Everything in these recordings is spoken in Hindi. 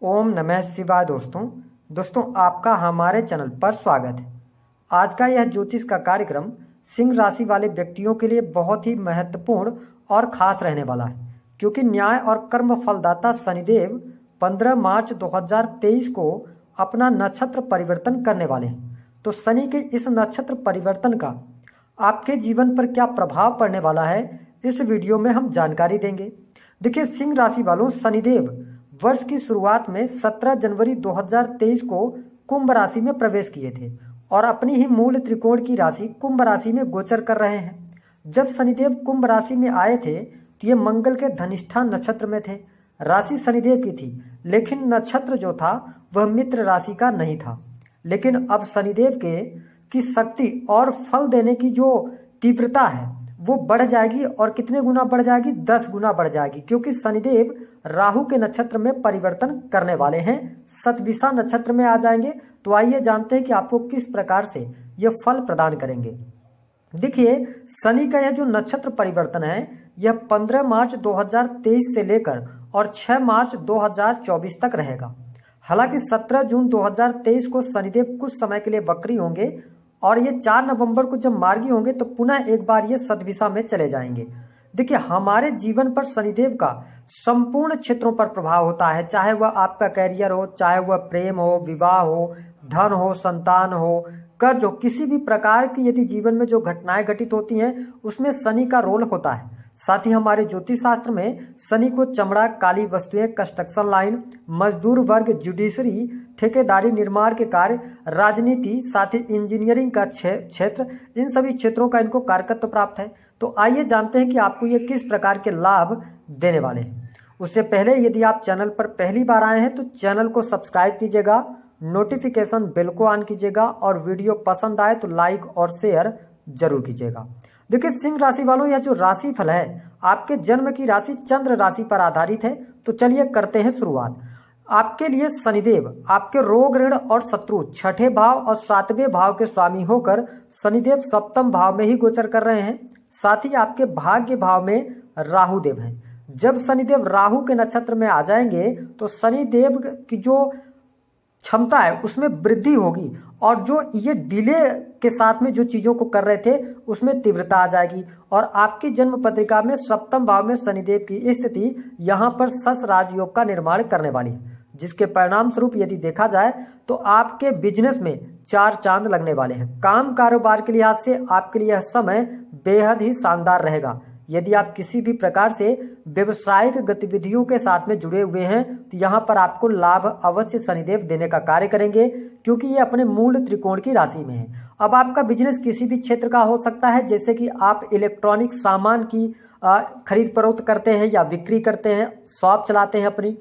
ओम नमः शिवाय। दोस्तों आपका हमारे चैनल पर स्वागत है। आज का यह ज्योतिष का कार्यक्रम सिंह राशि वाले व्यक्तियों के लिए बहुत ही महत्वपूर्ण और खास रहने वाला है, क्योंकि न्याय और कर्म फलदाता शनिदेव 15 मार्च 2023 को अपना नक्षत्र परिवर्तन करने वाले हैं। तो शनि के इस नक्षत्र परिवर्तन का आपके जीवन पर क्या प्रभाव पड़ने वाला है, इस वीडियो में हम जानकारी देंगे। देखिए, सिंह राशि वालों, शनिदेव वर्ष की शुरुआत में 17 जनवरी 2023 को कुंभ राशि में प्रवेश किए थे और अपनी ही मूल त्रिकोण की राशि कुंभ राशि में गोचर कर रहे हैं। जब शनिदेव कुंभ राशि में आए थे तो ये मंगल के धनिष्ठा नक्षत्र में थे। राशि शनिदेव की थी, लेकिन नक्षत्र जो था वह मित्र राशि का नहीं था। लेकिन अब शनिदेव की शक्ति और फल देने की जो तीव्रता है वो बढ़ जाएगी, और कितने गुना बढ़ जाएगी? 10 गुना बढ़ जाएगी, क्योंकि शनिदेव राहु के नक्षत्र में परिवर्तन करने वाले हैं, शतभिषा नक्षत्र में आ जाएंगे। तो आइए जानते हैं कि आपको किस प्रकार से यह फल प्रदान करेंगे। देखिए, शनि का यह जो नक्षत्र परिवर्तन है यह 15 मार्च 2023 से लेकर और 6 मार्च 2024 तक रहेगा। हालांकि 17 जून 2023 को शनिदेव कुछ समय के लिए वक्री होंगे और ये 4 नवंबर को जब मार्गी होंगे तो पुनः एक बार ये शतभिषा में चले जाएंगे। देखिए, हमारे जीवन पर शनिदेव का संपूर्ण क्षेत्रों पर प्रभाव होता है, चाहे वह आपका कैरियर हो, चाहे वह प्रेम हो, विवाह हो, धन हो, संतान हो, कर्ज हो, किसी भी प्रकार की यदि जीवन में जो घटनाएं घटित होती हैं उसमें शनि का रोल होता है। साथ ही हमारे ज्योतिष शास्त्र में शनि को चमड़ा, काली वस्तुएं, कंस्ट्रक्शन लाइन, मजदूर वर्ग, जुडिशरी, ठेकेदारी, निर्माण के कार्य, राजनीति, साथ ही इंजीनियरिंग का क्षेत्र, इन सभी क्षेत्रों का इनको कारकत्व प्राप्त है। तो आइए जानते हैं कि आपको ये किस प्रकार के लाभ देने वाले हैं। उससे पहले यदि आप चैनल पर पहली बार आए हैं तो चैनल को सब्सक्राइब कीजिएगा, नोटिफिकेशन बेल को ऑन कीजिएगा और वीडियो पसंद आए तो लाइक और शेयर जरूर कीजिएगा। देखिए, सिंह राशि वालों, यह जो राशि फल है आपके जन्म की राशि चंद्र राशि पर आधारित है। तो चलिए करते हैं शुरुआत। आपके लिए शनिदेव आपके रोग, ऋण और शत्रु 6ठे भाव और 7वें भाव के स्वामी होकर शनिदेव 7म भाव में ही गोचर कर रहे हैं। साथ ही आपके भाग्य भाव में राहु देव हैं। जब शनिदेव राहु के नक्षत्र में आ जाएंगे तो शनिदेव की जो क्षमता है उसमें वृद्धि होगी, और जो ये डिले के साथ में जो चीजों को कर रहे थे उसमें तीव्रता आ जाएगी। और आपकी जन्म पत्रिका में 7म भाव में शनिदेव की स्थिति यहाँ पर शश राजयोग का निर्माण करने वाली है, जिसके परिणाम स्वरूप यदि देखा जाए तो आपके बिजनेस में 4 चांद लगने वाले हैं। काम कारोबार के लिहाज से आपके लिए यह समय बेहद ही शानदार रहेगा। यदि आप किसी भी प्रकार से व्यवसायिक गतिविधियों के साथ में जुड़े हुए हैं तो यहाँ पर आपको लाभ अवश्य शनिदेव देने का कार्य करेंगे, क्योंकि ये अपने मूल त्रिकोण की राशि में है। अब आपका बिजनेस किसी भी क्षेत्र का हो सकता है, जैसे कि आप इलेक्ट्रॉनिक सामान की खरीद फरोख्त करते हैं या बिक्री करते हैं, शॉप चलाते हैं अपनी।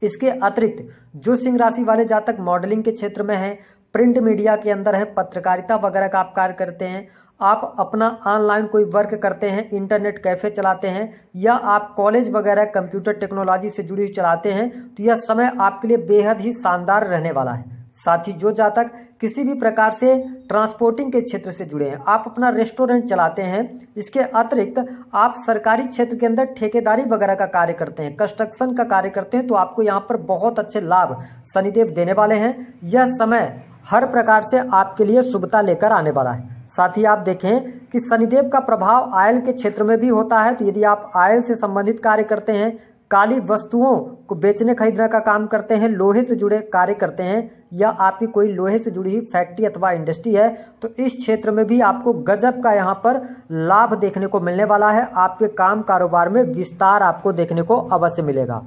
इसके अतिरिक्त जो सिंह राशि वाले जातक मॉडलिंग के क्षेत्र में हैं, प्रिंट मीडिया के अंदर है, पत्रकारिता वगैरह का आप कार्य करते हैं, आप अपना ऑनलाइन कोई वर्क करते हैं, इंटरनेट कैफे चलाते हैं, या आप कॉलेज वगैरह कंप्यूटर टेक्नोलॉजी से जुड़ी हुई चलाते हैं, तो यह समय आपके लिए बेहद ही शानदार रहने वाला है। साथ ही जो जातक किसी भी प्रकार से ट्रांसपोर्टिंग के क्षेत्र से जुड़े हैं, आप अपना रेस्टोरेंट चलाते हैं, इसके अतिरिक्त आप सरकारी क्षेत्र के अंदर ठेकेदारी वगैरह का कार्य करते हैं, कंस्ट्रक्शन का कार्य करते हैं, तो आपको यहाँ पर बहुत अच्छे लाभ शनिदेव देने वाले हैं। यह समय हर प्रकार से आपके लिए शुभता लेकर आने वाला है। साथ ही आप देखें कि शनिदेव का प्रभाव आयल के क्षेत्र में भी होता है। तो यदि आप आयल से संबंधित कार्य करते हैं, काली वस्तुओं को बेचने खरीदने का काम करते हैं, लोहे से जुड़े कार्य करते हैं, या आपकी कोई लोहे से जुड़ी हुई फैक्ट्री अथवा इंडस्ट्री है, तो इस क्षेत्र में भी आपको गजब का यहाँ पर लाभ देखने को मिलने वाला है। आपके काम कारोबार में विस्तार आपको देखने को अवश्य मिलेगा।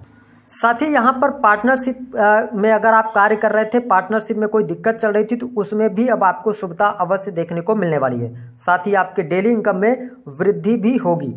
साथ ही यहाँ पर पार्टनरशिप में अगर आप कार्य कर रहे थे, पार्टनरशिप में कोई दिक्कत चल रही थी, तो उसमें भी अब आपको शुभता अवश्य देखने को मिलने वाली है। साथ ही आपके डेली इनकम में वृद्धि भी होगी।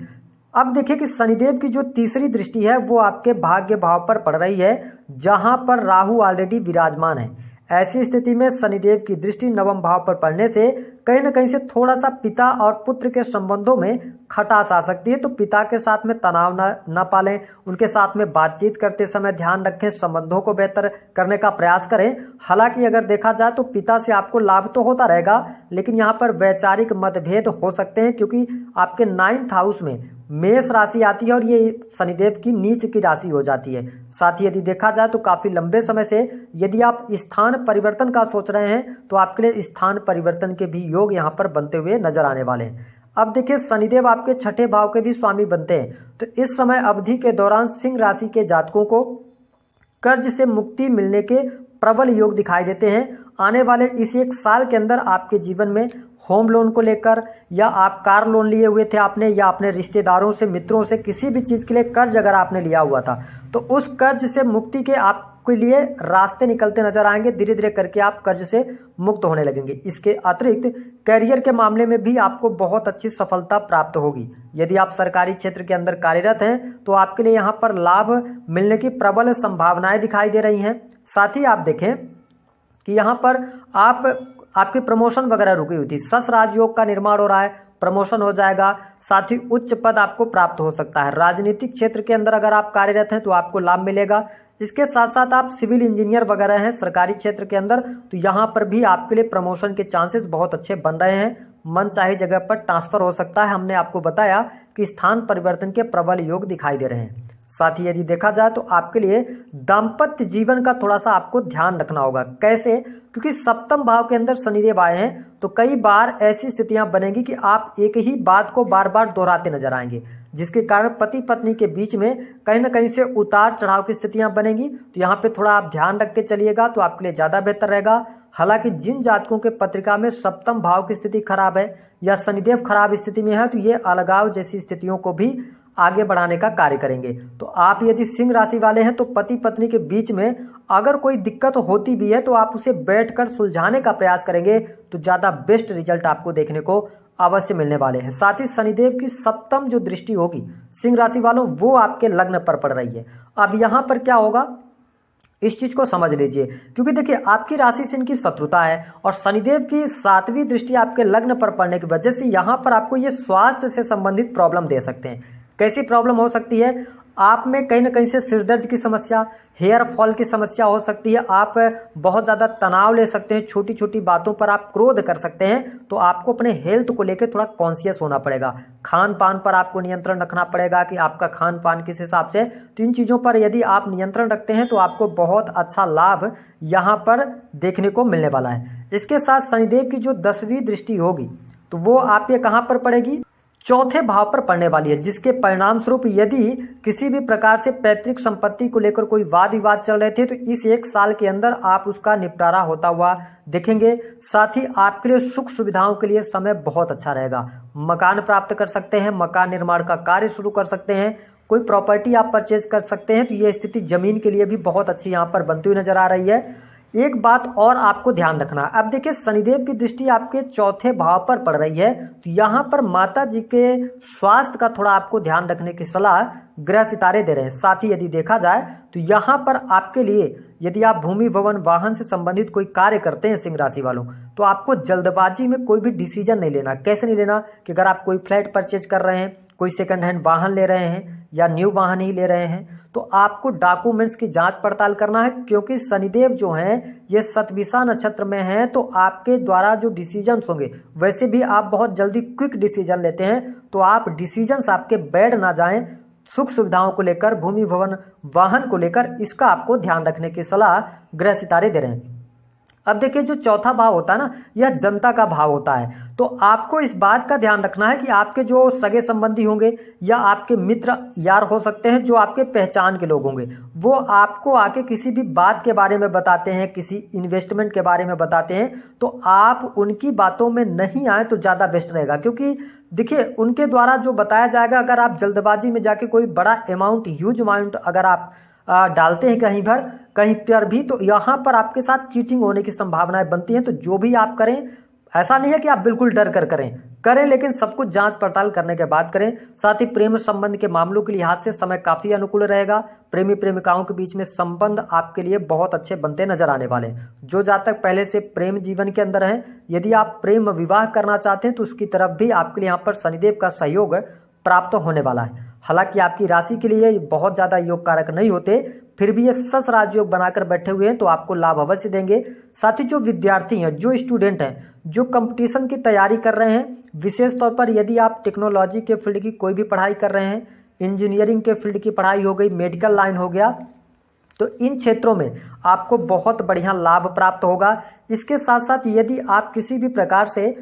अब देखिए कि शनिदेव की जो तीसरी दृष्टि है वो आपके भाग्य भाव पर पड़ रही है, जहां पर राहु ऑलरेडी विराजमान है। ऐसी स्थिति में शनिदेव की दृष्टि 9वें भाव पर पड़ने से कहीं न कहीं से थोड़ा सा पिता और पुत्र के संबंधों में खटास आ सकती है। तो पिता के साथ में तनाव न पालें, उनके साथ में बातचीत करते समय ध्यान रखें, संबंधों को बेहतर करने का प्रयास करें। हालांकि अगर देखा जाए तो पिता से आपको लाभ तो होता रहेगा, लेकिन यहाँ पर वैचारिक मतभेद हो सकते हैं, क्योंकि आपके 9th हाउस में मेष राशि आती है और ये शनिदेव की नीच की राशि हो जाती है। साथ ही यदि देखा जाए तो काफ़ी लंबे समय से यदि आप स्थान परिवर्तन का सोच रहे हैं तो आपके लिए स्थान परिवर्तन के भी योग यहाँ पर बनते हुए नजर आने वाले हैं। अब देखिए, शनिदेव आपके छठे भाव के भी स्वामी बनते हैं, तो इस समय अवधि के दौरान सिंह राशि के जातकों को कर्ज से मुक्ति मिलने के प्रबल योग दिखाई देते हैं। आने वाले इस एक साल के अंदर आपके जीवन में होम लोन को लेकर, या आप कार लोन लिए हुए थे आपने, या अपने रिश्तेदारों से, मित्रों से किसी भी चीज़ के लिए कर्ज अगर आपने लिया हुआ था, तो उस कर्ज से मुक्ति के आपके लिए रास्ते निकलते नजर आएंगे। धीरे धीरे करके आप कर्ज से मुक्त होने लगेंगे। इसके अतिरिक्त करियर के मामले में भी आपको बहुत अच्छी सफलता प्राप्त होगी। यदि आप सरकारी क्षेत्र के अंदर कार्यरत हैं तो आपके लिए यहाँ पर लाभ मिलने की प्रबल संभावनाएं दिखाई दे रही हैं। साथ ही आप देखें कि यहाँ पर आपकी प्रमोशन वगैरह रुकी हुई थी, सस राजयोग का निर्माण हो रहा है, प्रमोशन हो जाएगा। साथ ही उच्च पद आपको प्राप्त हो सकता है। राजनीतिक क्षेत्र के अंदर अगर आप कार्यरत हैं तो आपको लाभ मिलेगा। इसके साथ साथ आप सिविल इंजीनियर वगैरह हैं सरकारी क्षेत्र के अंदर, तो यहाँ पर भी आपके लिए प्रमोशन के चांसेस बहुत अच्छे बन रहे हैं। मन चाहे जगह पर ट्रांसफर हो सकता है। हमने आपको बताया कि स्थान परिवर्तन के प्रबल योग दिखाई दे रहे हैं। साथ ही यदि देखा जाए तो आपके लिए दाम्पत्य जीवन का थोड़ा सा आपको ध्यान रखना होगा। कैसे? क्योंकि सप्तम भाव के अंदर शनिदेव आए हैं, तो कई बार ऐसी स्थितियां बनेगी कि आप एक ही बात को बार बार दोहराते नजर आएंगे, जिसके कारण पति पत्नी के बीच में कहीं ना कहीं से उतार चढ़ाव की स्थितियां बनेंगी। तो यहाँ पे थोड़ा आप ध्यान रख के चलिएगा तो आपके लिए ज़्यादा बेहतर रहेगा। हालांकि जिन जातकों के पत्रिका में सप्तम भाव की स्थिति खराब है या शनिदेव खराब स्थिति में है, तो ये अलगाव जैसी स्थितियों को भी आगे बढ़ाने का कार्य करेंगे। तो आप यदि सिंह राशि वाले हैं तो पति पत्नी के बीच में अगर कोई दिक्कत होती भी है तो आप उसे बैठकर सुलझाने का प्रयास करेंगे तो ज़्यादा बेस्ट रिजल्ट आपको देखने को अवश्य मिलने वाले हैं। साथ ही शनिदेव की सप्तम जो दृष्टि होगी सिंह राशि वालों, वो आपके लग्न पर पड़ रही है। अब यहाँ पर क्या होगा, इस चीज को समझ लीजिए, क्योंकि देखिए आपकी राशि से इनकी शत्रुता है और शनिदेव की 7वीं दृष्टि आपके लग्न पर पड़ने की वजह से यहाँ पर आपको ये स्वास्थ्य से संबंधित प्रॉब्लम दे सकते हैं। कैसी प्रॉब्लम हो सकती है? आप में कहीं ना कहीं से सिरदर्द की समस्या, हेयर फॉल की समस्या हो सकती है। आप बहुत ज़्यादा तनाव ले सकते हैं, छोटी छोटी बातों पर आप क्रोध कर सकते हैं। तो आपको अपने हेल्थ को लेकर थोड़ा कॉन्शियस होना पड़ेगा। खान पान पर आपको नियंत्रण रखना पड़ेगा कि आपका खान पान किस हिसाब से। तो इन चीज़ों पर यदि आप नियंत्रण रखते हैं तो आपको बहुत अच्छा लाभ यहाँ पर देखने को मिलने वाला है। इसके साथ शनिदेव की जो 10वीं दृष्टि होगी तो वो आपके कहाँ पर पड़ेगी? चौथे भाव पर पड़ने वाली है, जिसके परिणाम स्वरूप यदि किसी भी प्रकार से पैतृक संपत्ति को लेकर कोई वाद विवाद चल रहे थे तो इस एक साल के अंदर आप उसका निपटारा होता हुआ देखेंगे। साथ ही आपके लिए सुख सुविधाओं के लिए समय बहुत अच्छा रहेगा। मकान प्राप्त कर सकते हैं, मकान निर्माण का कार्य शुरू कर सकते हैं, कोई प्रॉपर्टी आप परचेज कर सकते हैं। तो ये स्थिति जमीन के लिए भी बहुत अच्छी यहाँ पर बनती हुई नजर आ रही है। एक बात और आपको ध्यान रखना, अब देखिए शनिदेव की दृष्टि आपके चौथे भाव पर पड़ रही है, तो यहाँ पर माता जी के स्वास्थ्य का थोड़ा आपको ध्यान रखने की सलाह ग्रह सितारे दे रहे हैं। साथ ही यदि देखा जाए तो यहाँ पर आपके लिए यदि आप भूमि भवन वाहन से संबंधित कोई कार्य करते हैं सिंह राशि वालों, तो आपको जल्दबाजी में कोई भी डिसीजन नहीं लेना। कैसे नहीं लेना कि अगर आप कोई फ्लैट परचेज कर रहे हैं, कोई सेकंड हैंड वाहन ले रहे हैं या न्यू वाहन ही ले रहे हैं, तो आपको डॉक्यूमेंट्स की जांच पड़ताल करना है। क्योंकि शनिदेव जो हैं ये शतभिषा नक्षत्र में हैं, तो आपके द्वारा जो डिसीजंस होंगे, वैसे भी आप बहुत जल्दी क्विक डिसीजन लेते हैं, तो आप डिसीजंस आपके बैड ना जाएं। सुख सुविधाओं को लेकर, भूमि भवन वाहन को लेकर, इसका आपको ध्यान रखने की सलाह ग्रह सितारे दे रहे हैं। अब देखिए जो चौथा भाव होता है ना, यह जनता का भाव होता है। तो आपको इस बात का ध्यान रखना है कि आपके जो सगे संबंधी होंगे या आपके मित्र यार हो सकते हैं, जो आपके पहचान के लोग होंगे, वो आपको आके किसी भी बात के बारे में बताते हैं, किसी इन्वेस्टमेंट के बारे में बताते हैं, तो आप उनकी बातों में नहीं आए तो ज़्यादा बेस्ट रहेगा। क्योंकि देखिए उनके द्वारा जो बताया जाएगा, अगर आप जल्दबाजी में जाके कोई बड़ा अमाउंट, ह्यूज अमाउंट अगर आप डालते हैं कहीं पर भी, तो यहाँ पर आपके साथ चीटिंग होने की संभावनाएं बनती हैं। तो जो भी आप करें, ऐसा नहीं है कि आप बिल्कुल डर कर करें, लेकिन सब कुछ जांच पड़ताल करने के बाद करें। साथ ही प्रेम संबंध के मामलों के लिहाज से समय काफी अनुकूल रहेगा। प्रेमी प्रेमिकाओं के बीच में संबंध आपके लिए बहुत अच्छे बनते नजर आने वाले हैं। जो जातक पहले से प्रेम जीवन के अंदर हैं, यदि आप प्रेम विवाह करना चाहते हैं तो उसकी तरफ भी आपके लिए यहाँ पर शनिदेव का सहयोग प्राप्त होने वाला है। हालांकि आपकी राशि के लिए बहुत ज़्यादा योग कारक नहीं होते, फिर भी ये सस राजयोग बनाकर बैठे हुए हैं तो आपको लाभ अवश्य देंगे। साथ ही जो विद्यार्थी हैं, जो स्टूडेंट हैं, जो कंपटीशन की तैयारी कर रहे हैं, विशेष तौर पर यदि आप टेक्नोलॉजी के फील्ड की कोई भी पढ़ाई कर रहे हैं, इंजीनियरिंग के फील्ड की पढ़ाई हो गई, मेडिकल लाइन हो गया, तो इन क्षेत्रों में आपको बहुत बढ़िया लाभ प्राप्त होगा। इसके साथ साथ यदि आप किसी भी प्रकार से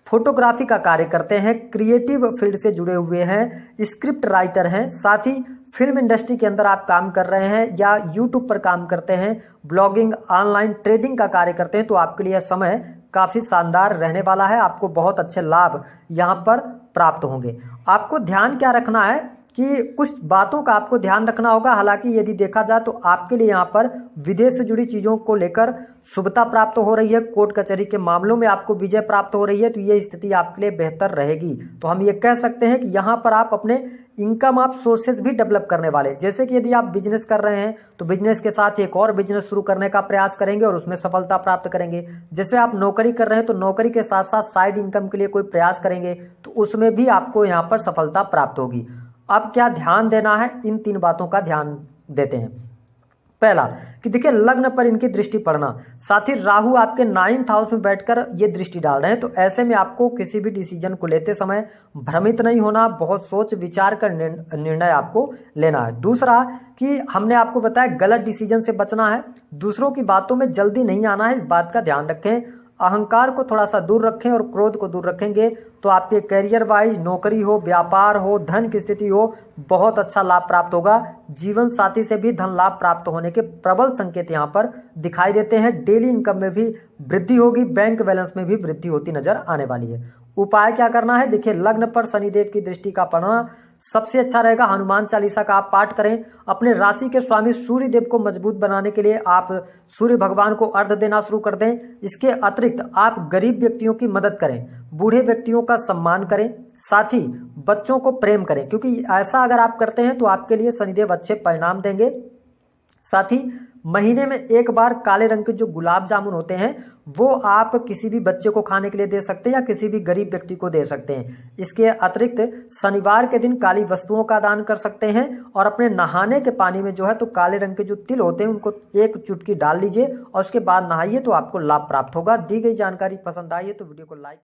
फोटोग्राफी का कार्य करते हैं, क्रिएटिव फील्ड से जुड़े हुए हैं, स्क्रिप्ट राइटर हैं, साथ ही फिल्म इंडस्ट्री के अंदर आप काम कर रहे हैं या यूट्यूब पर काम करते हैं, ब्लॉगिंग, ऑनलाइन ट्रेडिंग का कार्य करते हैं, तो आपके लिए समय काफ़ी शानदार रहने वाला है। आपको बहुत अच्छे लाभ यहाँ पर प्राप्त होंगे। आपको ध्यान क्या रखना है कि कुछ बातों का आपको ध्यान रखना होगा। हालांकि यदि देखा जाए तो आपके लिए यहाँ पर विदेश से जुड़ी चीज़ों को लेकर शुभता प्राप्त हो रही है, कोर्ट कचहरी के मामलों में आपको विजय प्राप्त हो रही है, तो ये स्थिति आपके लिए बेहतर रहेगी। तो हम ये कह सकते हैं कि यहाँ पर आप अपने इनकम आप सोर्सेज भी डेवलप करने वाले, जैसे कि यदि आप बिजनेस कर रहे हैं तो बिजनेस के साथ एक और बिजनेस शुरू करने का प्रयास करेंगे और उसमें सफलता प्राप्त करेंगे। जैसे आप नौकरी कर रहे हैं तो नौकरी के साथ साथ साइड इनकम के लिए कोई प्रयास करेंगे तो उसमें भी आपको यहाँ पर सफलता प्राप्त होगी। अब क्या ध्यान देना है, इन 3 बातों का ध्यान देते हैं। पहला कि देखिए, लग्न पर इनकी दृष्टि पड़ना, साथ ही राहु आपके 9th हाउस में बैठकर ये दृष्टि डाल रहे हैं, तो ऐसे में आपको किसी भी डिसीजन को लेते समय भ्रमित नहीं होना, बहुत सोच विचार कर निर्णय आपको लेना है। दूसरा कि हमने आपको बताया गलत डिसीजन से बचना है, दूसरों की बातों में जल्दी नहीं आना है, इस बात का ध्यान रखें। अहंकार को थोड़ा सा दूर रखें और क्रोध को दूर रखेंगे तो आपके करियर वाइज, नौकरी हो, व्यापार हो, धन की स्थिति हो, बहुत अच्छा लाभ प्राप्त होगा। जीवन साथी से भी धन लाभ प्राप्त होने के प्रबल संकेत यहाँ पर दिखाई देते हैं। डेली इनकम में भी वृद्धि होगी, बैंक बैलेंस में भी वृद्धि होती नजर आने वाली है। उपाय क्या करना है, देखिए लग्न पर शनिदेव की दृष्टि का पढ़ना सबसे अच्छा रहेगा। हनुमान चालीसा का आप पाठ करें। अपने राशि के स्वामी सूर्य देव को मजबूत बनाने के लिए आप सूर्य भगवान को अर्घ देना शुरू कर दें। इसके अतिरिक्त आप गरीब व्यक्तियों की मदद करें, बूढ़े व्यक्तियों का सम्मान करें, साथ ही बच्चों को प्रेम करें, क्योंकि ऐसा अगर आप करते हैं तो आपके लिए शनिदेव अच्छे परिणाम देंगे। साथ ही महीने में एक बार काले रंग के जो गुलाब जामुन होते हैं वो आप किसी भी बच्चे को खाने के लिए दे सकते हैं या किसी भी गरीब व्यक्ति को दे सकते हैं। इसके अतिरिक्त शनिवार के दिन काली वस्तुओं का दान कर सकते हैं और अपने नहाने के पानी में जो है तो काले रंग के जो तिल होते हैं उनको एक चुटकी डाल लीजिए और उसके बाद नहाइए तो आपको लाभ प्राप्त होगा। दी गई जानकारी पसंद आई है तो वीडियो को लाइक